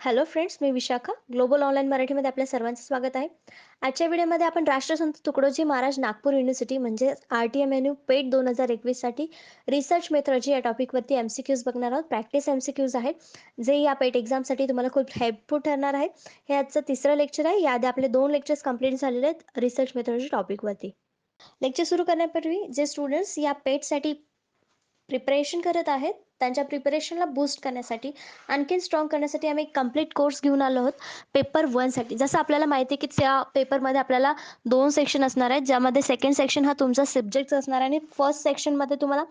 Hello friends, मी Vishakha. Global online मराठीमध्ये आपल्या सर्वांचं स्वागत आहे. आजच्या व्हिडिओमध्ये आपण राष्ट्रसंत तुकडोजी महाराज नागपूर युनिव्हर्सिटी म्हणजे RTMNU पेट 2021साठी रिसर्च मेथॉलॉजी या टॉपिकवरती MCQs बघणार आहोत. प्रॅक्टिस MCQs आहेत, जे या पेट एक्झामसाठी तुम्हाला खूप हेल्पफुल ठरणार आहे. हे आजचं तिसरं लेक्चर आहे. याआधी आपले 2 लेक्चर्स कंप्लीट झालेले आहेत रिसर्च मेथॉलॉजी टॉपिकवरती. लेक्चर सुरू करण्यापूर्वी जे स्टुडंट्स या पेटसाठी प्रिपरेशन करत आहेत, त्यांच्या प्रिपरेशनला बूस्ट करण्यासाठी, आणखीन स्ट्रॉंग करण्यासाठी आम्ही एक कंप्लीट कोर्स घेऊन आलो आहोत पेपर 1साठी. जसं आपल्याला माहिती आहे की त्या पेपरमध्ये आपल्याला 2 सेक्शन असणार आहेत, ज्यामध्ये सेकंड सेक्शन हा तुमचा सब्जेक्ट असणार आहे आणि फर्स्ट सेक्शनमध्ये तुम्हाला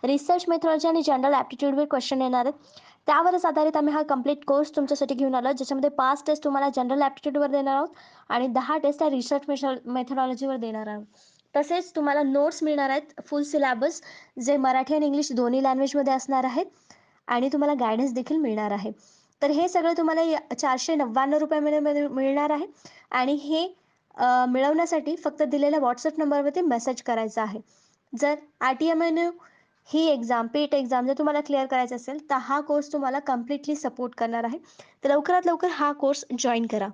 रिसर्च मेथॉलॉजी आणि जनरल ॲप्टिट्यूडवर क्वेश्चन येणार आहेत. त्यावरच आधारित आम्ही हा कंप्लीट कोर्स तुमच्यासाठी घेऊन आलो, ज्याच्यामध्ये 5 टेस्ट तुम्हाला जनरल ॲप्टिट्यूडवर देणार आहोत आणि 10 टेस्ट त्या रिसर्च मेथॉलॉजीवर देणार आहोत. तसेच तुम्हाला नोट्स मिळणार आहेत, फुल सिलॅबस, जे मराठी आणि इंग्लिश दोन्ही लँग्वेजमध्ये असणार आहेत आणि तुम्हाला गायडन्स देखील मिळणार आहे. तर हे सगळं तुम्हाला ₹499 मिळणार आहे आणि हे मिळवण्यासाठी फक्त दिलेल्या WhatsApp नंबरवरती मेसेज करायचा आहे. जर RTMNU ही एक्झाम, पेट एक्झाम जर तुम्हाला क्लिअर करायचं असेल, तर हा कोर्स तुम्हाला कम्प्लिटली सपोर्ट करणार आहे. तर लवकरात लवकर हा कोर्स जॉइन करा.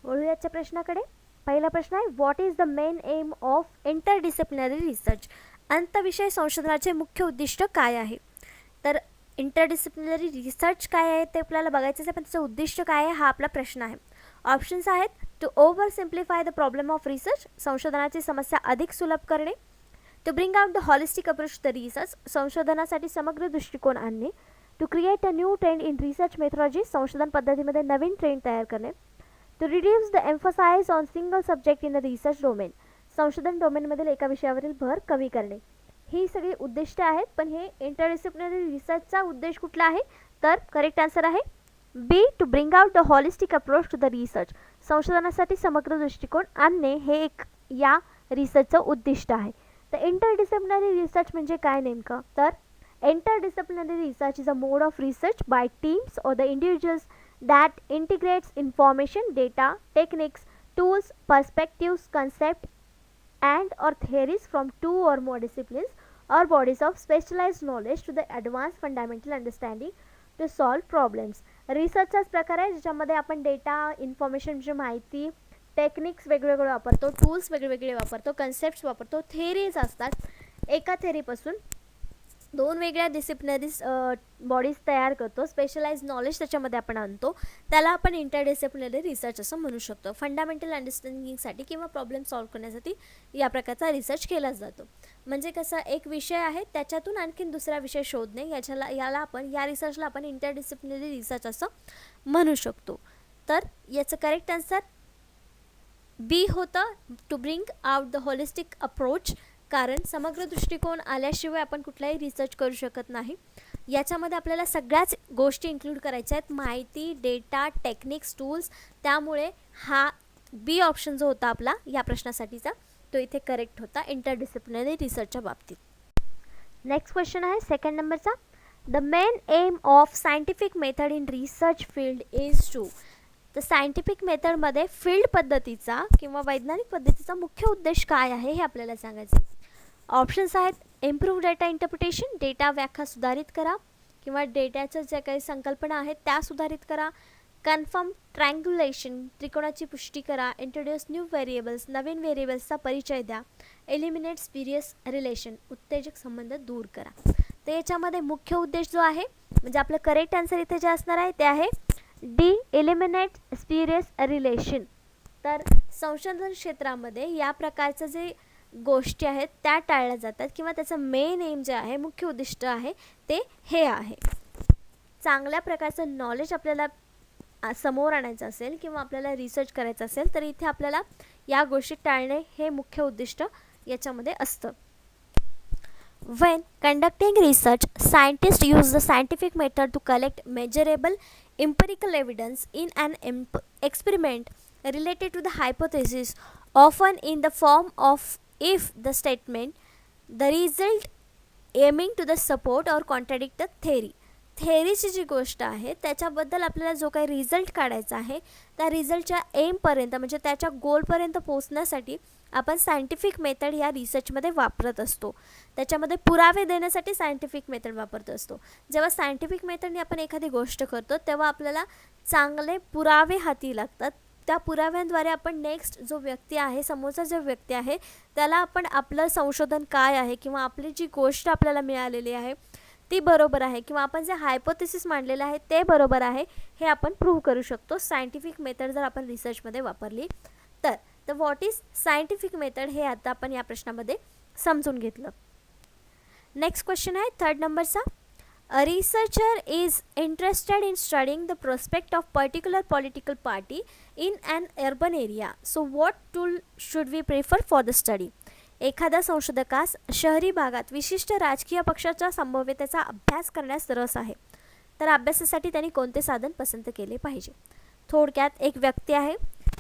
वळूयाच्या प्रश्नाकडे. पहिला प्रश्न आहे, what is the main aim of interdisciplinary research? अंतविषय संशोधनाचे मुख्य उद्दिष्ट काय आहे? तर इंटरडिसिप्लिनरी रिसर्च काय आहे ते आपल्याला बघायचं आहे, पण त्याचं उद्दिष्ट काय आहे हा आपला प्रश्न आहे. ऑप्शन्स आहेत, to over simplify the problem of research, संशोधनाची समस्या अधिक सुलभ करणे. To bring out the holistic approach to the research, संशोधनासाठी समग्र दृष्टिकोन आणणे. To create a new trend in research methodology, संशोधन पद्धतीमध्ये नवीन ट्रेंड तयार करणे. To reduce the emphasise on single subject in the research domain, संशोधन डोमेनमधील एका विषयावरील भर कमी करणे. ही सगळी उद्दिष्टे आहेत, पण हे इंटरडिसिप्लिनरी रिसर्चचा उद्देश कुठला आहे? तर करेक्ट आन्सर आहे B, to bring out the holistic approach to the research, संशोधनासाठी समग्र दृष्टिकोन आणणे हे एक या रिसर्चचं उद्दिष्ट आहे. तर इंटरडिसिप्लिनरी रिसर्च म्हणजे काय नेमकं? तर interdisciplinary research is a mode of research by teams or the individuals that integrates information, data, techniques, tools, perspectives, concepts, and or theories from two or more disciplines or bodies of specialized knowledge to the advanced fundamental understanding to solve problems. रिसर्चचाच प्रकार आहे ज्याच्यामध्ये आपण data, information म्हणजे माहिती, techniques वेगवेगळे वापरतो, tools वेगवेगळे वापरतो, कन्सेप्ट्स वापरतो, थेरीज असतात. एका थेरीपासून 2 वेगळ्या डिसिप्लिनरीज बॉडीज तयार करतो, स्पेशलाइज नॉलेज त्याच्यामध्ये आपण आणतो, त्याला आपण इंटरडिसिप्लिनरी रिसर्च असं म्हणू शकतो. फंडामेंटल अंडरस्टँडिंगसाठी किंवा प्रॉब्लेम सॉल्व्ह करण्यासाठी या प्रकारचा रिसर्च केला जातो. म्हणजे कसं, एक विषय आहे त्याच्यातून आणखीन दुसरा विषय शोधणे, या रिसर्चला आपण इंटरडिसिप्लिनरी रिसर्च असं म्हणू शकतो. तर याचं करेक्ट आन्सर बी होतं, to bring out the holistic approach, कारण समग्र दृष्टिकोन आल्याशिवाय आपण कुठलाही रिसर्च करू शकत नाही. याच्यामध्ये आपल्याला सगळ्याच गोष्टी इन्क्लूड करायच्या आहेत, माहिती, डेटा, टेक्निक्स, टूल्स. त्यामुळे हा बी ऑप्शन जो होता आपला या प्रश्नासाठीचा, तो इथे करेक्ट होता इंटरडिसिप्लिनरी रिसर्चच्या बाबतीत. नेक्स्ट क्वेश्चन आहे सेकंड नंबरचा, the main aim of scientific method in research field is to. तर सायंटिफिक मेथडमध्ये फील्ड पद्धतीचा किंवा वैज्ञानिक पद्धतीचा मुख्य उद्देश काय आहे हे आपल्याला सांगायचं. ऑप्शन्स आहेत, इम्प्रूव्ह डेटा इंटरप्रिटेशन, डेटा व्याख्या सुधारित करा किंवा डेटाच्या ज्या काही संकल्पना आहेत त्या सुधारित करा. कन्फर्म ट्रँग्युलेशन, त्रिकोणाची पुष्टी करा. इंट्रोड्यूस न्यू व्हेरिएबल्स, नवीन व्हेरिएबल्सचा परिचय द्या. एलिमिनेट स्पिरियस रिलेशन, उत्तेजक संबंध दूर करा. तर याच्यामध्ये मुख्य उद्देश जो आहे, म्हणजे आपलं करेक्ट आन्सर इथे जे असणार आहे ते आहे डी, एलिमिनेट स्पिरियस रिलेशन. तर संशोधन क्षेत्रामध्ये या प्रकारचं जे गोष्टी आहेत त्या टाळल्या जातात किंवा त्याचं मेन एम जे आहे, मुख्य उद्दिष्ट आहे ते हे आहे. चांगल्या प्रकारचं नॉलेज आपल्याला समोर आणायचं असेल किंवा आपल्याला रिसर्च करायचं असेल तर इथे आपल्याला या गोष्टी टाळणे हे मुख्य उद्दिष्ट याच्यामध्ये असतं. When conducting research, scientists use the scientific method to collect measurable empirical evidence in an experiment related to the hypothesis, often in the form of if the statement, the result aiming to the support or contradict the theory. थेअरीची जी गोष्ट आहे त्याच्याबद्दल आपल्याला जो काही result काढायचा आहे त्या रिझल्टच्या एमपर्यंत म्हणजे त्याच्या गोलपर्यंत पोहोचण्यासाठी आपण सायंटिफिक मेथड या रिसर्चमध्ये वापरत असतो. त्याच्यामध्ये पुरावे देण्यासाठी सायंटिफिक मेथड वापरत असतो. जेव्हा सायंटिफिक मेथडने आपण एखादी गोष्ट करतो तेव्हा आपल्याला चांगले पुरावे हाती लागतात. त्या पुराव्यांद्वारे आपण नेक्स्ट जो व्यक्ती आहे, समोरचा जो व्यक्ती आहे, त्याला आपण आपलं संशोधन काय आहे किंवा आपली जी गोष्ट आपल्याला मिळालेली आहे ती बरोबर आहे किंवा आपण जे हायपोथेसिस मांडलेलं आहे ते बरोबर आहे हे आपण प्रूव्ह करू शकतो सायंटिफिक मेथड जर आपण रिसर्चमध्ये वापरली तर. तर व्हॉट इज सायंटिफिक मेथड हे आता आपण या प्रश्नामध्ये समजून घेतलं. नेक्स्ट क्वेश्चन आहे 3rd नंबरचा. A researcher is interested in studying the prospect of particular political party in an urban area. So what tool should we prefer for the study? एखाद्या संशोधकास शहरी भागात विशिष्ट राजकीय पक्षाच्या संभाव्यतेचा अभ्यास करण्यास रस आहे तर अभ्यासासाठी त्यांनी कोणते साधन पसंत केले पाहिजे. थोडक्यात एक व्यक्ती आहे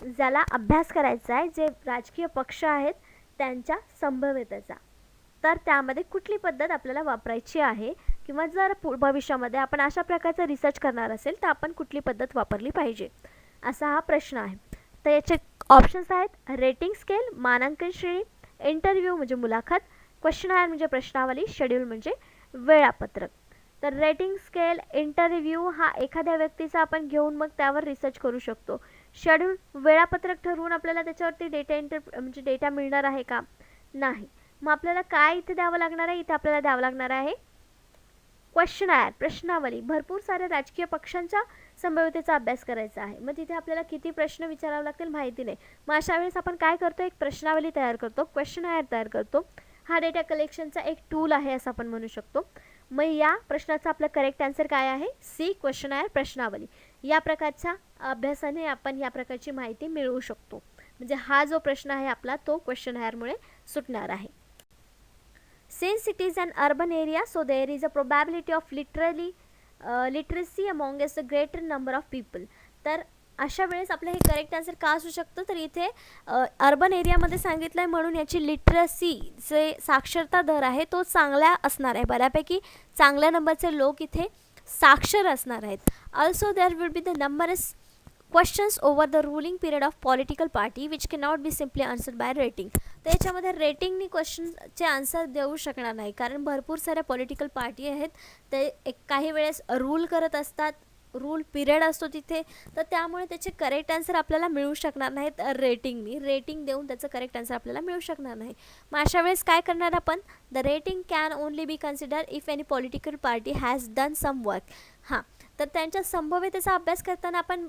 ज्याला अभ्यास करायचा आहे जे राजकीय पक्ष आहेत त्यांच्या संभाव्यतेचा, तर त्यामध्ये कुठली पद्धत आपल्याला वापरायची आहे किंवा जर भविष्यामध्ये आपण अशा प्रकारचा रिसर्च करणार असेल तर आपण कुठली पद्धत वापरली पाहिजे असा हा प्रश्न आहे. तर याचे ऑप्शन्स आहेत रेटिंग स्केल मानांकन श्रेणी, इंटरव्ह्यू म्हणजे मुलाखत, क्वेश्चनायर म्हणजे प्रश्नावली, शेड्यूल म्हणजे वेळापत्रक. तर रेटिंग स्केल, इंटरव्ह्यू हा एखाद्या व्यक्तीचा आपण घेऊन मग त्यावर रिसर्च करू शकतो. शेड्यूल वेळापत्रक ठरवून आपल्याला त्याच्यावरती डेटा मिळणार आहे का नाही. मग आपल्याला काय इथे द्यावं लागणार आहे, इथे आपल्याला द्यावं लागणार आहे क्वेश्चनायर प्रश्नावली. भरपूर साऱ्या राजकीय पक्षांच्या संभाव्यतेचा अभ्यास करायचा आहे. मग तिथे आपल्याला किती प्रश्न विचारावे लागतील माहिती नाही. मग अशा वेळेस आपण काय करतो, एक प्रश्नावली तयार करतो, क्वेश्चनायर तयार करतो. हा डेटा कलेक्शनचा एक टूल आहे असं आपण म्हणू शकतो. मग या प्रश्नाचा आपला करेक्ट आन्सर काय आहे, सी क्वेश्चनायर प्रश्नावली. या प्रकारच्या अभ्यासाने आपण या प्रकारची माहिती मिळवू शकतो. म्हणजे हा जो प्रश्न आहे आपला तो क्वेश्चनायरमुळे सुटणार आहे. Since it is an urban area, so there is a probability of literacy amongst a greater number of people. तर अशा वेळेस आपलं हे करेक्ट आन्सर का असू शकतं, तर इथे अर्बन एरियामध्ये सांगितलं आहे म्हणून याची लिटरसी जे साक्षरता दर आहे तो चांगला असणार आहे. बऱ्यापैकी चांगल्या नंबरचे लोक इथे साक्षर असणार आहेत. Also there will be the numbers questions over the ruling period of political party which cannot be simply answered by rating. तर याच्यामध्ये रेटिंगनी क्वेश्चनचे आन्सर देऊ शकणार नाही कारण भरपूर साऱ्या पॉलिटिकल पार्टी आहेत ते काही वेळेस रूल करत असतात, रूल पिरियड असतो तिथे, तर त्यामुळे त्याचे करेक्ट आन्सर आपल्याला मिळू शकणार नाहीत रेटिंगनी. रेटिंग देऊन त्याचं करेक्ट आन्सर आपल्याला मिळू शकणार नाही. मग अशा वेळेस काय करणार आपण, the rating can only be consider if any political party has done some work. हां, तर त्यांच्या संभाव्यतेचा अभ्यास करताना आपण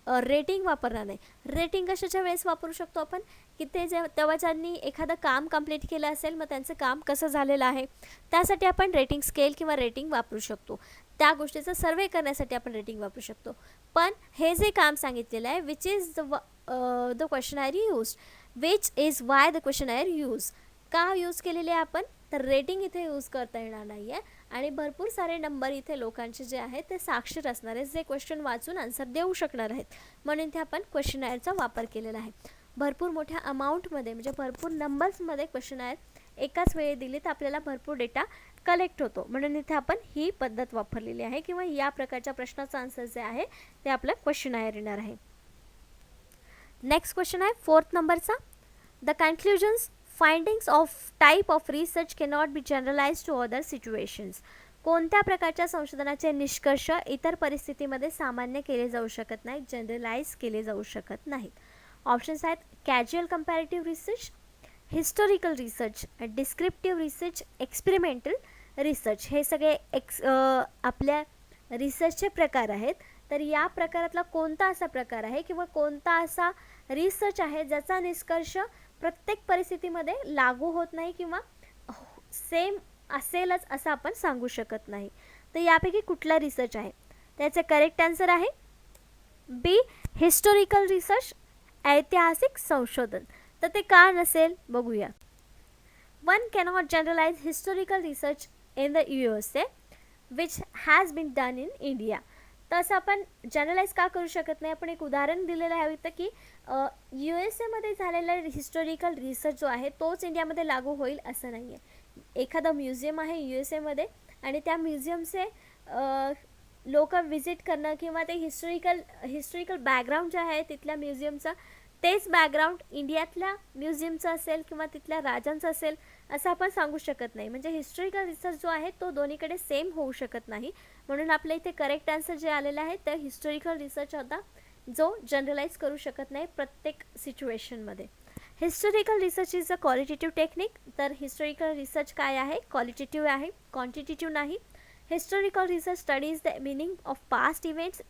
रेटिंग वापरणार नाही. रेटिंग कशाच्या वेळेस वापरू शकतो आपण, की ते तेव्हा ज्यांनी एखादं काम कंप्लीट केलं असेल मग त्यांचं काम कसं झालेलं आहे त्यासाठी आपण रेटिंग स्केल किंवा रेटिंग वापरू शकतो. त्या गोष्टीचा सर्वे करण्यासाठी आपण रेटिंग वापरू शकतो. पण हे जे काम सांगितलेलं आहे which is the questionnaire use, which is why the questionnaire use, का यूज केलेले आहे आपण, तर रेटिंग इथे यूज करता येणार नाही आहे आणि भरपूर सारे नंबर इथे लोकांचे जे आहेत ते साक्षर असणार आहेत जे क्वेश्चन वाचून आन्सर देऊ शकणार आहेत म्हणून इथे आपण क्वेश्चनायरचा वापर केलेला आहे. भरपूर मोठ्या अमाऊंटमध्ये म्हणजे भरपूर नंबर्समध्ये क्वेश्चनायर एकाच वेळी दिली तर आपल्याला भरपूर डेटा कलेक्ट होतो म्हणून इथे आपण ही पद्धत वापरलेली आहे किंवा या प्रकारच्या प्रश्नाचा आन्सर जे आहे ते आपलं क्वेश्चनायर येणार आहे. नेक्स्ट क्वेश्चन आहे 4th नंबरचा. The conclusions findings of type of research cannot be generalize to other situations. कोणत्या प्रकारच्या संशोधनाचे निष्कर्ष इतर परिस्थितीमध्ये सामान्य केले जाऊ शकत नाहीत, जनरलाइज केले जाऊ शकत नाहीत. ऑप्शन्स आहेत casual comparative research, historical research, descriptive research, experimental research. हे सगळे आपल्या रिसर्चचे प्रकार आहेत. तर या प्रकारातला कोणता असा प्रकार आहे किंवा कोणता असा रिसर्च आहे ज्याचा निष्कर्ष प्रत्येक परिस्थितीमध्ये लागू होत नाही किंवा सेम असेलच असं आपण सांगू शकत नाही. तर यापैकी कुठला रिसर्च आहे, त्याचे करेक्ट आन्सर आहे बी हिस्टोरिकल रिसर्च, ऐतिहासिक संशोधन. तर ते का नसेल बघूया. One cannot generalize historical research in the USA which has been done in India. तसं आपण जनरलाइज का करू शकत नाही, आपण एक उदाहरण दिलेलं आहे होतं की USA झालेला हिस्टोरिकल रिसर्च जो आहे तोच इंडियामध्ये लागू होईल असं नाही आहे. एखादं म्युझियम आहे USA आणि त्या म्युझियमचे लोक व्हिजिट करणं किंवा ते हिस्टॉरिकल बॅकग्राऊंड जे आहे तिथल्या म्युझियमचं तेच बॅकग्राऊंड इंडियातल्या म्युझियमचं असेल किंवा तिथल्या राजांचं असेल असं आपण सांगू शकत नाही. म्हणजे हिस्टॉरिकल रिसर्च जो आहे तो दोन्हीकडे सेम होऊ शकत नाही. म्हणून आपल्या इथे करेक्ट आन्सर जे आलेलं आहे ते हिस्टॉरिकल रिसर्च होता, जो जनरलाइज करू शकत नाही प्रत्येक सिच्युएशनमध्ये. Historical research is a qualitative technique. तर हिस्टॉरिकल रिसर्च काय आहे? क्वालिटेटिव्ह आहे, क्वांटिटेटिव्ह नाही. Historical research studies the meaning of past events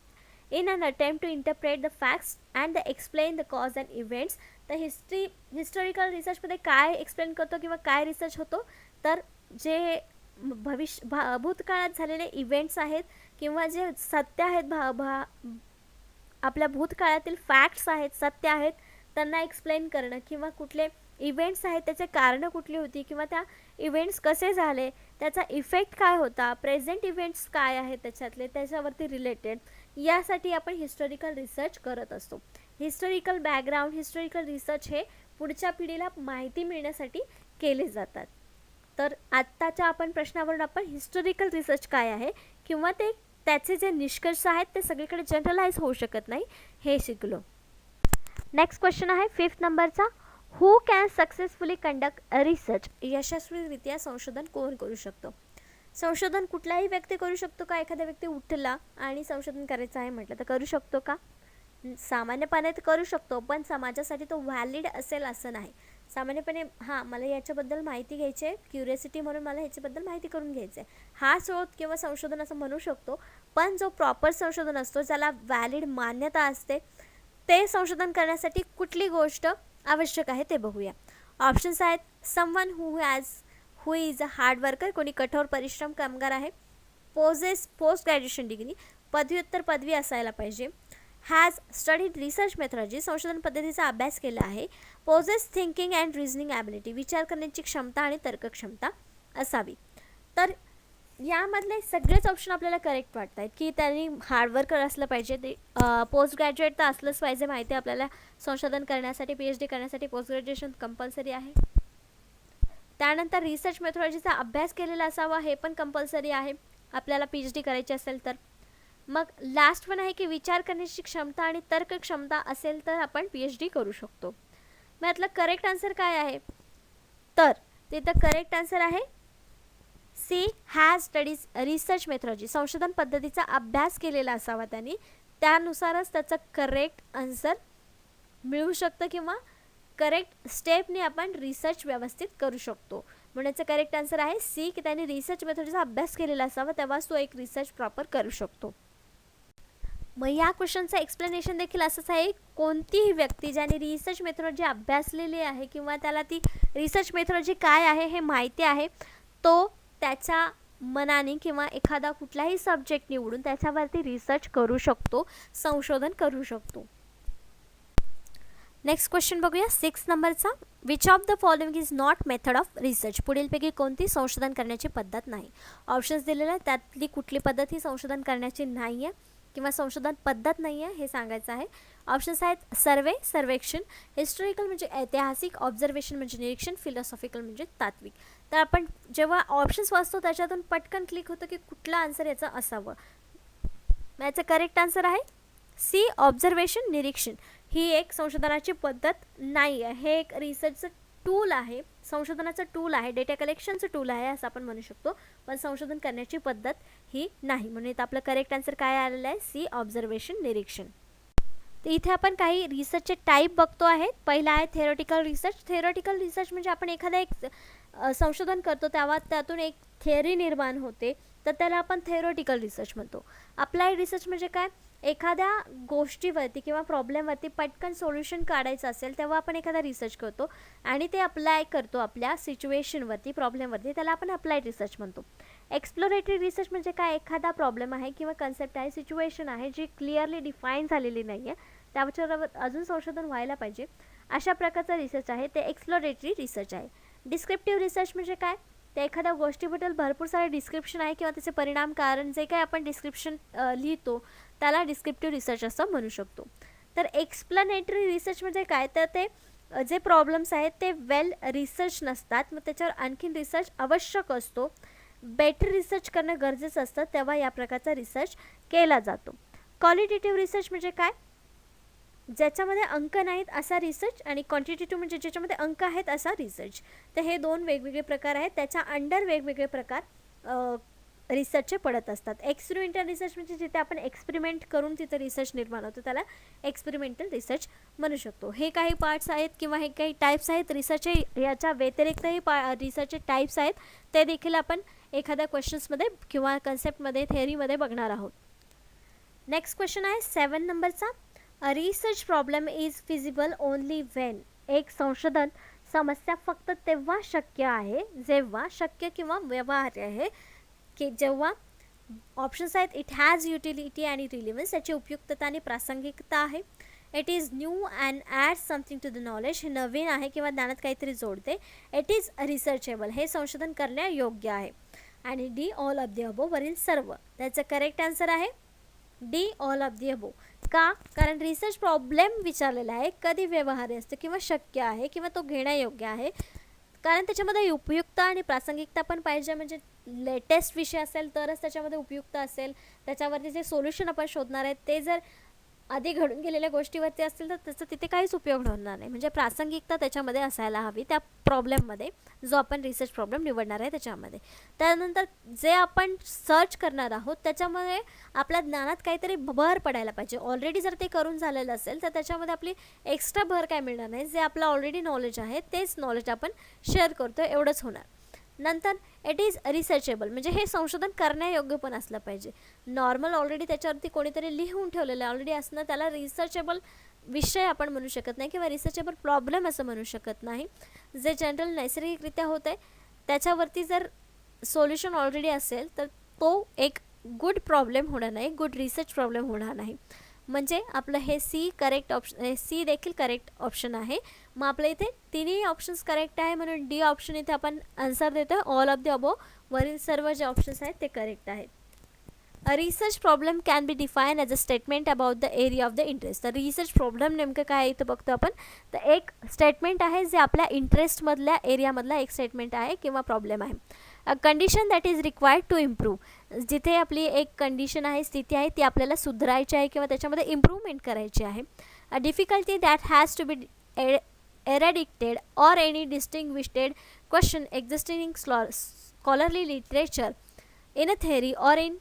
in an attempt to interpret the facts and explain the cause and events. तर historical रिसर्चमध्ये काय explain करतो किंवा काय रिसर्च होतो, तर जे भूतकाळात झालेले इव्हेंट्स आहेत किंवा जे सत्य आहेत, आपल्या भूतकाळातील फॅक्ट्स आहेत, सत्य आहेत, त्यांना एक्सप्लेन करणं किंवा कुठले इव्हेंट्स आहेत त्याचे कारणं कुठली होती किंवा त्या इव्हेंट्स कसे झाले, त्याचा इफेक्ट काय होता, प्रेझेंट इव्हेंट्स काय आहेत त्याच्यातले, त्याच्यावरती रिलेटेड, यासाठी आपण हिस्टॉरिकल रिसर्च करत असतो. हिस्टॉरिकल बॅकग्राऊंड, हिस्टॉरिकल रिसर्च हे पुढच्या पिढीला माहिती मिळण्यासाठी केले जातात. तर आत्ताच्या आपण प्रश्नावरून आपण हिस्टॉरिकल रिसर्च काय आहे किंवा त्याचे जे निष्कर्ष आहेत ते सगळीकडे जनरलाइज होऊ शकत नाही हे शिकलो. नेक्स्ट क्वेश्चन आहे 5th नंबरचा. Who can successfully conduct research? यशस्वीरित्या संशोधन कोण करू शकतो? संशोधन कुठलाही व्यक्ती करू शकतो का? एखादा व्यक्ती उठला आणि संशोधन करायचं आहे म्हटलं तर करू शकतो का? सामान्यपणे तर करू शकतो, पण समाजासाठी तो व्हॅलिड असेल असं नाही. सामान्यपणे मला याच्याबद्दल माहिती घ्यायची आहे, क्युरियोसिटी म्हणून मला ह्याच्याबद्दल माहिती करून घ्यायचं आहे, हा शोध किंवा संशोधन असं म्हणू शकतो. पण जो प्रॉपर संशोधन असतो, ज्याला व्हॅलिड मान्यता असते, ते संशोधन करण्यासाठी कुठली गोष्ट आवश्यक आहे ते बघूया. ऑप्शन्स आहेत. Someone who is a hard worker, कोणी कठोर परिश्रम कामगार आहे. पोस्ट ग्रॅज्युएशन डिग्री, पदव्युत्तर पदवी असायला पाहिजे. हॅज स्टडीड रिसर्च मेथॉलॉजी, संशोधन पद्धतीचा अभ्यास केला आहे. Poses thinking and reasoning ability, विचार करण्याची क्षमता आणि तर्कक्षमता असावी. तर यामधले सगळेच ऑप्शन आपल्याला करेक्ट वाटत आहेत की त्यांनी हार्डवर्कर असलं पाहिजे, ते पोस्ट ग्रॅज्युएट तर असलंच पाहिजे. माहिती आहे आपल्याला संशोधन करण्यासाठी, PhD करण्यासाठी पोस्ट ग्रॅज्युएशन कंपल्सरी आहे. त्यानंतर रिसर्च मेथॉलॉजीचा अभ्यास केलेला असावा, हे पण कंपल्सरी आहे आपल्याला PhD करायची असेल तर. मग लास्ट पण आहे की विचार करण्याची क्षमता आणि तर्क क्षमता असेल तर आपण PhD करू शकतो. मग यातलं करेक्ट आन्सर काय आहे? तर तिथं करेक्ट आन्सर आहे C, has studies research methodology, संशोधन पद्धतीचा अभ्यास केलेला असावा त्यांनी, त्यानुसारच त्याचं करेक्ट आन्सर मिळू शकतं किंवा करेक्ट स्टेपने आपण रिसर्च व्यवस्थित करू शकतो. म्हणून याचं करेक्ट आन्सर आहे सी, की त्यांनी रिसर्च मेथॉडचा अभ्यास केलेला असावा, तेव्हाच तो एक रिसर्च प्रॉपर करू शकतो. मग या क्वेश्चनचं एक्सप्लेनेशन देखील असंच आहे. कोणतीही व्यक्ती ज्याने रिसर्च मेथॉडॉजी अभ्यासलेली आहे किंवा त्याला ती रिसर्च मेथॉडॉजी काय आहे हे माहिती आहे, तो त्याच्या मनाने किंवा एखादा कुठलाही सब्जेक्ट निवडून त्याच्यावरती रिसर्च करू शकतो, संशोधन करू शकतो. नेक्स्ट क्वेश्चन बघूया 6 नंबरचा. Which of the following is not method of research, पुढीलपैकी कोणती संशोधन करण्याची पद्धत नाही. ऑप्शन्स दिलेले आहेत, त्यातली कुठली पद्धत ही संशोधन करण्याची नाही आहे किंवा संशोधन पद्धत नाही आहे हे सांगायचं आहे. ऑप्शन्स आहेत सर्वेक्षण, हिस्टॉरिकल म्हणजे ऐतिहासिक, ऑब्झर्वेशन म्हणजे निरीक्षण, फिलॉसॉफिकल म्हणजे तात्विक. तर आपण जेव्हा ऑप्शन्स वाचतो त्याच्यातून पटकन क्लिक होतं की कुठला आन्सर याचं असावं. याचं करेक्ट आन्सर आहे सी, ऑब्झर्वेशन, निरीक्षण. ही एक संशोधनाची पद्धत नाही आहे, हे एक रिसर्चचं टूल आहे, संशोधनाचं टूल आहे, डेटा कलेक्शनचं टूल आहे असं आपण म्हणू शकतो, पण संशोधन करण्याची पद्धत ही नाही. म्हणून इथं आपलं करेक्ट आन्सर काय आलेलं आहे सी, ऑब्झर्वेशन, निरीक्षण. तर इथे आपण काही रिसर्चचे टाईप बघतो आहे. पहिला आहे थेरोटिकल रिसर्च. थेरोटिकल रिसर्च म्हणजे आपण एखादा एक संशोधन करतो तेव्हा त्यातून एक थेअरी निर्माण होते, तर त्याला आपण थेरोटिकल रिसर्च म्हणतो. अप्लाइड रिसर्च म्हणजे काय? एखाद्या गोष्टीवरती किंवा प्रॉब्लेमवरती पटकन सोल्युशन काढायचं असेल तेव्हा आपण एखादा रिसर्च करतो आणि ते अप्लाय करतो आपल्या सिच्युएशनवरती, प्रॉब्लेमवरती, त्याला आपण अप्लाइड रिसर्च म्हणतो. एक्सप्लोरेटरी रिसर्च म्हणजे काय? एखादा प्रॉब्लेम आहे किंवा कन्सेप्ट आहे, सिच्युएशन आहे जी क्लिअरली डिफाईन झालेली नाही आहे, त्याच्यावर अजून संशोधन व्हायला पाहिजे, अशा प्रकारचा रिसर्च आहे, ते एक्सप्लोरेटरी रिसर्च आहे. डिस्क्रिप्टिव्ह रिसर्च म्हणजे काय? ते एखाद्या गोष्टीबद्दल भरपूर सारे डिस्क्रिप्शन आहे किंवा त्याचे परिणाम, कारण जे काही आपण डिस्क्रिप्शन लिहितो त्याला डिस्क्रिप्टिव्ह रिसर्च असं म्हणू शकतो. तर एक्सप्लेनेटरी रिसर्च म्हणजे काय? तर ते जे प्रॉब्लेम्स आहेत ते वेल रिसर्च नसतात, मग त्याच्यावर आणखीन रिसर्च आवश्यक असतो, बेटर रिसर्च करणं गरजेचं असतं, तेव्हा या प्रकारचा रिसर्च केला जातो. क्वालिटेटिव्ह रिसर्च म्हणजे काय? ज्याच्यामध्ये अंक नाहीत असा रिसर्च, आणि क्वांटिटेटिव्ह म्हणजे ज्याच्यामध्ये अंक आहेत असा रिसर्च. तर हे दोन वेगवेगळे प्रकार आहेत. त्याच्या अंडर वेगवेगळे प्रकार रिसर्चचे पडत असतात. एक्सपेरिमेंटल रिसर्च म्हणजे जिथे आपण एक्सपेरिमेंट करून तिथे रिसर्च निर्माण होतो, त्याला एक्सपेरिमेंटल रिसर्च म्हणू शकतो. हे काही पार्ट्स आहेत किंवा हे काही टाईप्स आहेत रिसर्चचे. याच्या व्यतिरिक्तही रिसर्चचे टाईप्स आहेत, ते देखील आपण एखाद्या क्वेश्चन्समध्ये किंवा कन्सेप्टमध्ये, थेअरीमध्ये बघणार आहोत. नेक्स्ट क्वेश्चन आहे 7 नंबरचा. A research problem is feasible only Wien. एक संशोधन समस्या फक्त तेव्हा शक्य आहे जेव्हा शक्य किंवा व्यवहार्य आहे, की जेव्हा ऑप्शन्स आहेत इट हॅज युटिलिटी आणि रिलिव्हन्स, याची उपयुक्तता आणि प्रासंगिकता आहे. It is new and add something to the knowledge, हे नवीन आहे किंवा ज्ञानात काहीतरी जोडते. इट इज रिसर्चेबल, हे संशोधन करण्यायोग्य आहे. आणि D all of the above वरील सर्व. त्याचं करेक्ट आन्सर आहे D all of the above. का? कारण रिसर्च प्रॉब्लेम विचारलेला आहे, कधी व्यवहार्य असतं किंवा शक्य आहे किंवा तो घेण्यायोग्य आहे, कारण त्याच्यामध्ये उपयुक्तता आणि प्रासंगिकता पण पाहिजे. म्हणजे लेटेस्ट विषय असेल तरच त्याच्यामध्ये उपयुक्त असेल. त्याच्यावरती जे सोल्युशन आपण शोधणार आहेत ते जर आधी घडून गेलेल्या गोष्टीवरती असतील तर त्याचा तिथे काहीच उपयोग होणार नाही. म्हणजे प्रासंगिकता त्याच्यामध्ये असायला हवी त्या प्रॉब्लेममध्ये, जो आपण रिसर्च प्रॉब्लेम निवडणार आहे त्याच्यामध्ये. त्यानंतर जे आपण सर्च करणार आहोत त्याच्यामध्ये आपल्या ज्ञानात काहीतरी भर पडायला पाहिजे. ऑलरेडी जर ते करून झालेलं असेल तर त्याच्यामध्ये आपली एक्स्ट्रा भर काय मिळणार नाही. जे आपलं ऑलरेडी नॉलेज आहे तेच नॉलेज आपण शेअर करतो, एवढंच होणार. नंतर इट इज रिसर्चेबल, म्हणजे हे संशोधन करण्यायोग्य पण असलं पाहिजे. नॉर्मल ऑलरेडी त्याच्यावरती कोणीतरी लिहून ठेवलेलं आहे ऑलरेडी असणं त्याला रिसर्चेबल विषय आपण म्हणू शकत नाही किंवा रिसर्चेबल प्रॉब्लेम असं म्हणू शकत नाही. जे जनरल नैसर्गिकरित्या होत आहे त्याच्यावरती जर सोल्युशन ऑलरेडी असेल तर तो एक गुड प्रॉब्लेम होणार नाही, गुड रिसर्च प्रॉब्लेम होणार नाही. म्हणजे आपलं हे सी करेक्ट ऑप्शन, सी देखील करेक्ट ऑप्शन आहे. मग आपल्या इथे तिन्ही ऑप्शन्स करेक्ट आहे, म्हणून डी ऑप्शन इथे आपण आन्सर देतो. ऑल ऑफ द अबो वरील सर्व जे ऑप्शन्स आहेत ते करेक्ट आहेत. A research problem can be define as a statement about the area of the interest. तर रिसर्च प्रॉब्लेम नेमकं काय आहे इथं बघतो आपण. तर एक स्टेटमेंट आहे जे आपल्या इंटरेस्टमधल्या एरियामधला एक स्टेटमेंट आहे किंवा प्रॉब्लेम आहे. A condition that is required to improve, जिथे आपली एक कंडिशन आहे, स्थिती आहे, ती आपल्याला सुधारायची आहे किंवा त्याच्यामध्ये इम्प्रूव्हमेंट करायची आहे. A difficulty that has to be eradicated or any distinguished question existing in scholarly literature in a theory or in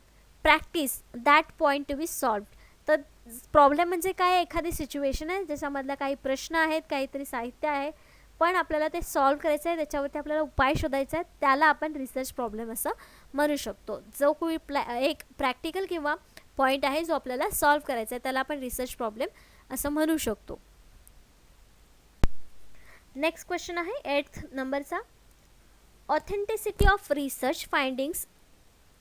practice that point to be solved. तर प्रॉब्लेम म्हणजे काय? एखादी सिच्युएशन आहे ज्याच्यामधला काही प्रश्न आहेत, काहीतरी साहित्य आहे, पण आपल्याला ते सॉल्व करायचं आहे, त्याच्यावरती आपल्याला उपाय शोधायचा आहे, त्याला आपण रिसर्च प्रॉब्लेम असं म्हणू शकतो. जो कोणी एक प्रॅक्टिकल किंवा पॉईंट आहे जो आपल्याला सॉल्व करायचा आहे त्याला आपण रिसर्च प्रॉब्लेम असं म्हणू शकतो. नेक्स्ट क्वेश्चन आहे 8th नंबरचा. Authenticity of research findings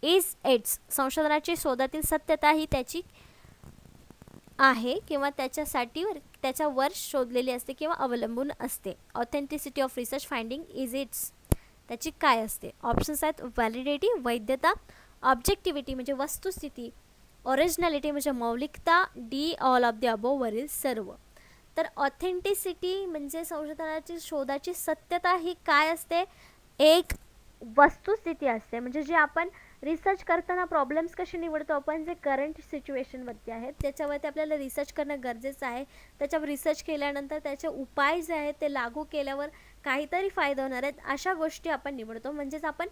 is it's. संशोधनाची शोधातील सत्यता ही त्याची आहे किंवा त्याच्यावर शोधलेली असते किंवा अवलंबून असते. Authenticity of research finding is it's त्याची काय असते? ऑप्शन्स आहेत व्हॅलिडिटी वैधता, ऑब्जेक्टिव्हिटी म्हणजे वस्तुस्थिती, ओरिजिनॅलिटी म्हणजे मौलिकता, D all of the above वरील सर्व. तर ऑथेंटिसिटी म्हणजे संशोधनाची शोधाची सत्यता ही काय असते? एक वस्तुस्थिती असते. म्हणजे जे आपण रिसर्च करताना प्रॉब्लेम्स कसे निवडतो आपण, जे करंट सिच्युएशनवरती आहेत त्याच्यावरती आपल्याला रिसर्च करणं गरजेचं आहे. त्याच्यावर रिसर्च केल्यानंतर त्याचे उपाय जे आहेत ते लागू केल्यावर काहीतरी फायदा होणार आहेत अशा गोष्टी आपण निवडतो. म्हणजेच आपण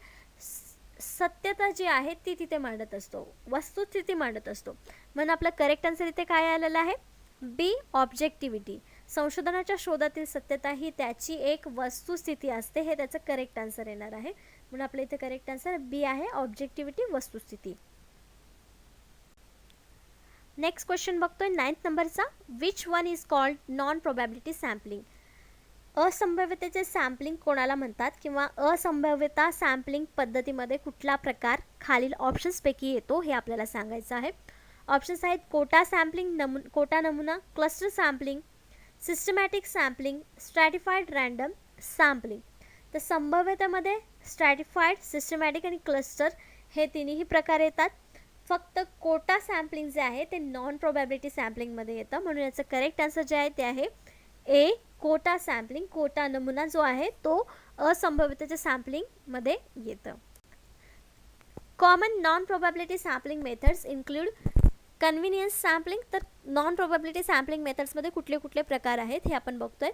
सत्यता जी आहे ती तिथे मांडत असतो, वस्तुस्थिती मांडत असतो. म्हणून आपलं करेक्ट आन्सर इथे काय आलेलं आहे? बी ऑब्जेक्टिव्हिटी. संशोधनाच्या शोधातील सत्यता ही त्याची एक वस्तुस्थिती असते, हे त्याचं करेक्ट आन्सर येणार आहे. म्हणून आपल्या इथे करेक्ट आन्सर बी आहे, ऑब्जेक्टिव्हिटी वस्तुस्थिती. नेक्स्ट क्वेश्चन बघतोय 9th नंबरचा. Which one is called non probability sampling. असंभाव्यतेचे सॅम्पलिंग कोणाला म्हणतात किंवा असंभाव्यता सॅम्पलिंग पद्धतीमध्ये कुठला प्रकार खालील ऑप्शन्सपैकी येतो हे आपल्याला सांगायचं आहे. ऑप्शन्स आहेत कोटा सॅम्पलिंग, कोटा नमुना, cluster sampling, systematic sampling, स्ट्रॅटिफाईड random sampling. तर संभाव्यतेमध्ये स्ट्रॅटिफाईड, सिस्टमॅटिक आणि क्लस्टर हे तिन्ही प्रकार येतात. फक्त कोटा सॅम्पलिंग जे आहे ते नॉन प्रोबॅबिलिटी सॅम्पलिंगमध्ये येतं. म्हणून याचं करेक्ट आन्सर जे आहे ते आहे ए कोटा सॅम्पलिंग. कोटा नमुना जो आहे तो असंभाव्यतेच्या सॅम्पलिंगमध्ये येतं. Common non probability sampling methods include convenience sampling, तर नॉन प्रोबॅबिलिटी सॅम्पलिंग मेथड्समध्ये कुठले कुठले प्रकार आहेत हे आपण बघतोय.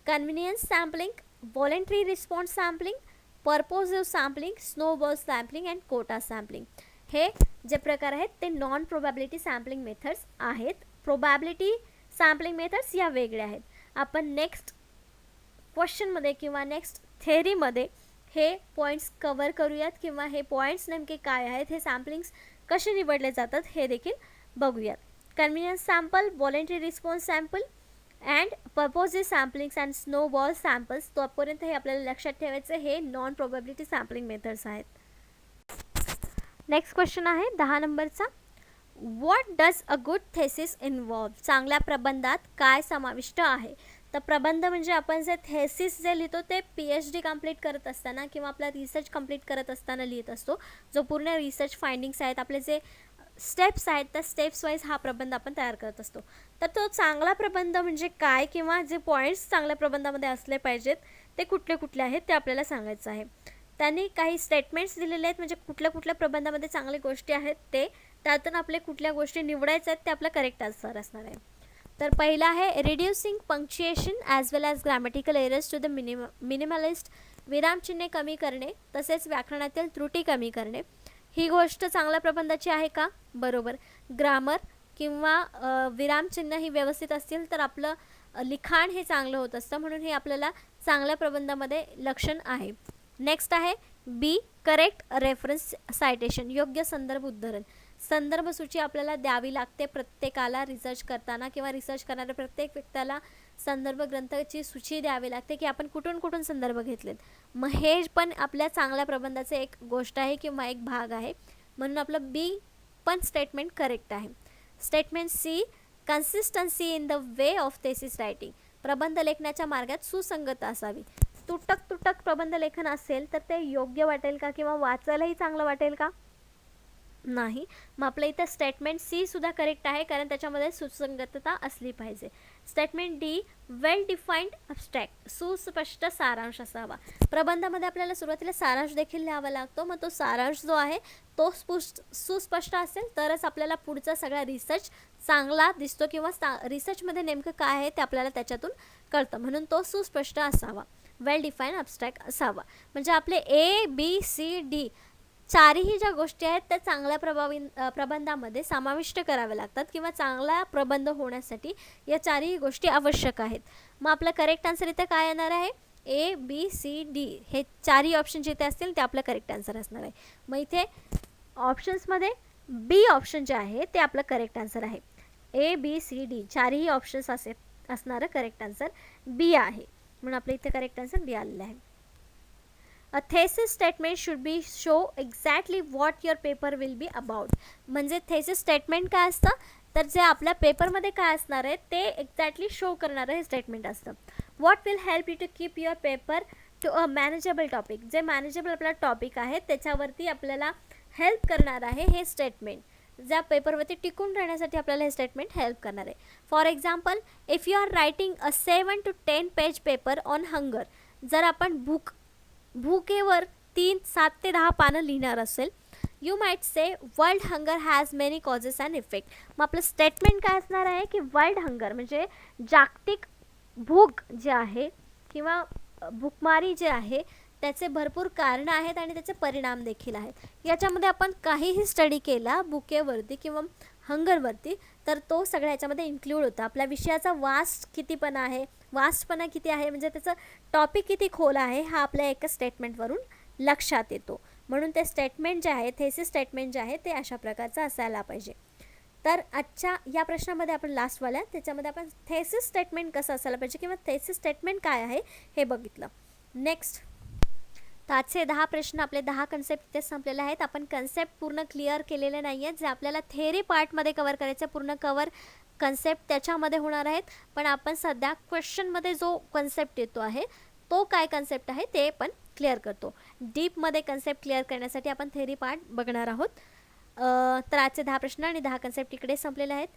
Convenience sampling, voluntary response sampling, purposive sampling, snowball sampling and quota sampling. हे जे प्रकार आहेत ते नॉन प्रोबॅबिलिटी सॅम्पलिंग मेथड्स आहेत. प्रोबॅबिलिटी सॅम्पलिंग मेथड्स या वेगळ्या आहेत. आपण नेक्स्ट क्वेश्चनमध्ये किंवा नेक्स्ट थेअरीमध्ये हे पॉईंट्स कवर करूयात, किंवा हे पॉईंट्स नेमके काय आहेत, हे सॅम्पलिंग्स कसे निवडले जातात हे देखील बघूयात. Convenience sample, voluntary response sample and purposive samplings and snowball samples. तोपर्यंत हे आपल्याला लक्षात ठेवायचं, हे नॉन प्रोबॅबिलिटी सॅम्पलिंग मेथड्स आहेत. नेक्स्ट क्वेश्चन आहे 10 नंबरचा. What does a good thesis involve? चांगल्या प्रबंधात काय समाविष्ट आहे? तर प्रबंध म्हणजे आपण जे थेसिस जे लिहितो ते PhD कंप्लीट करत असताना किंवा आपला रिसर्च कंप्लीट करत असताना लिहित असतो. जो पूर्ण रिसर्च फाइंडिंग्स आहेत, आपले जे स्टेप्स आहेत, त्या स्टेप्स वाईज हा प्रबंध आपण तयार करत असतो. तर तो चांगला प्रबंध म्हणजे काय, किंवा जे पॉईंट्स चांगल्या प्रबंधामध्ये असले पाहिजेत ते कुठले कुठले आहेत ते आपल्याला सांगायचं आहे. त्यांनी काही स्टेटमेंट्स दिलेले आहेत, म्हणजे कुठल्या कुठल्या प्रबंधामध्ये चांगल्या गोष्टी आहेत ते, त्यातून आपले कुठल्या गोष्टी निवडायच्या आहेत ते आपला करेक्ट आन्सर असणार आहे. तर पहिला आहे reducing punctuation as well as grammatical errors to the minimalist. विरामचिन्हे कमी करणे तसेच व्याकरणातील त्रुटी कमी करणे. ही गोष्ट चांगल्या प्रबंधाची आहे का? बरोबर. ग्रामर किंवा विरामचिन्ह ही व्यवस्थित असतील तर आपलं लिखाण हे चांगलं होत असतं, म्हणून हे आपल्याला चांगल्या प्रबंधामध्ये लक्षण आहे. नेक्स्ट आहे बी, करेक्ट रेफरन्स सायटेशन, योग्य संदर्भ उद्धरण. संदर्भ सूची आपल्याला द्यावी लागते प्रत्येकाला रिसर्च करताना, किंवा रिसर्च करणाऱ्या प्रत्येक व्यक्तीला संदर्भ ग्रंथाची सूची द्यावी लागते की आपण कुठून कुठून संदर्भ घेतलेत. मग हे पण आपल्या चांगल्या प्रबंधाचे एक गोष्ट आहे किंवा एक भाग आहे, म्हणून आपलं बी पण स्टेटमेंट करेक्ट आहे. Statement C, consistency in the way of thesis writing. प्रबंध लेखनाच्या मार्गात सुसंगत असावी. तुटक प्रबंध लेखन असेल तर ते योग्य वाटेल का, किंवा वाचायलाही चांगलं वाटेल का? नाही. मग आपलं इथं स्टेटमेंट सी सुद्धा करेक्ट आहे, कारण त्याच्यामध्ये सुसंगतता असली पाहिजे. स्टेटमेंट डी, वेल डिफाईन्ड अब्स्ट्रॅक्ट, सुस्पष्ट सारांश असावा. प्रबंधामध्ये आपल्याला सुरुवातीला सारांश देखील लिहावा लागतो, मग तो सारांश जो आहे तो सुस्पष्ट असेल तरच आपल्याला पुढचा सगळा रिसर्च चांगला दिसतो, किंवा रिसर्चमध्ये नेमकं काय आहे ते आपल्याला त्याच्यातून कळतं, म्हणून तो सुस्पष्ट असावा. वेल डिफाईन अब्स्ट्रॅक्ट असावा. म्हणजे आपले ABCD चारही ज्या गोष्टी आहेत त्या चांगल्या प्रबंधामध्ये समाविष्ट कराव्या लागतात, किंवा चांगला प्रबंध होण्यासाठी या चारही गोष्टी आवश्यक आहेत. मग आपलं करेक्ट आन्सर इथं काय येणार आहे? ABCD हे चारही ऑप्शन जिथे असतील ते आपलं करेक्ट आन्सर असणार आहे. मग इथे ऑप्शन्समध्ये बी ऑप्शन जे आहे ते आपलं करेक्ट आन्सर आहे. ABCD चारही ऑप्शन्स असणारं करेक्ट आन्सर बी आहे, म्हणून आपलं इथे करेक्ट आन्सर बी आलेलं आहे. A thesis statement should be show exactly what your paper will be about. म्हणजे थेसिस स्टेटमेंट काय असतं, तर जे आपल्या पेपरमध्ये काय असणार आहे ते एक्झॅक्टली शो करणारं हे स्टेटमेंट असतं. What will help you to keep your paper to a manageable topic. जे मॅनेजेबल आपला टॉपिक आहे त्याच्यावरती आपल्याला हेल्प करणार आहे हे स्टेटमेंट. ज्या पेपरवरती टिकून राहण्यासाठी आपल्याला हे स्टेटमेंट हेल्प करणार आहे. For example, if you are writing a 7 to 10 page paper on hunger. जर आपण भुकेवर 7 ते 10 पानं लिहिणार असेल, you might say world hunger has many causes and effect. मग आपलं स्टेटमेंट काय असणार आहे की वर्ल्ड हंगर म्हणजे जागतिक भूक जे आहे किंवा भूकमारी जे आहे त्याचे भरपूर कारणं आहेत आणि त्याचे परिणाम देखील आहेत. याच्यामध्ये आपण काहीही स्टडी केला भुकेवरती किंवा हंगरवरती तर तो सगळ्या ह्याच्यामध्ये इन्क्लूड होता. आपल्या विषयाचा वास्टपणा किती आहे म्हणजे त्याचं टॉपिक किती खोल आहे हा आपल्या एका स्टेटमेंटवरून लक्षात येतो. म्हणून ते स्टेटमेंट जे आहे थेसिस स्टेटमेंट जे आहे ते अशा प्रकारचं असायला पाहिजे. तर आजच्या या प्रश्नामध्ये आपण लास्टवाल्या त्याच्यामध्ये आपण थेसिस स्टेटमेंट कसं असायला पाहिजे किंवा थेसिस स्टेटमेंट काय आहे हे बघितलं. नेक्स्ट आजचे 10 प्रश्न आपले 10 कन्सेप्ट इथे संपलेले आहेत. आपण कन्सेप्ट पूर्ण क्लिअर केलेले नाही आहेत जे आपल्याला थेअरी पार्टमध्ये कवर करायचं पूर्ण कन्सेप्ट त्याच्यामध्ये होणार आहेत. पण आपण सध्या क्वेश्चनमध्ये जो कन्सेप्ट येतो आहे तो काय कन्सेप्ट आहे ते पण क्लिअर करतो. डीपमध्ये कन्सेप्ट क्लिअर करण्यासाठी आपण थेअरी पार्ट बघणार आहोत. तर आजचे 10 प्रश्न आणि 10 कन्सेप्ट इकडे संपलेले आहेत.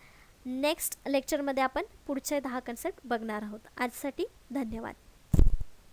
नेक्स्ट लेक्चरमध्ये आपण पुढचे 10 कन्सेप्ट बघणार आहोत. आजसाठी धन्यवाद.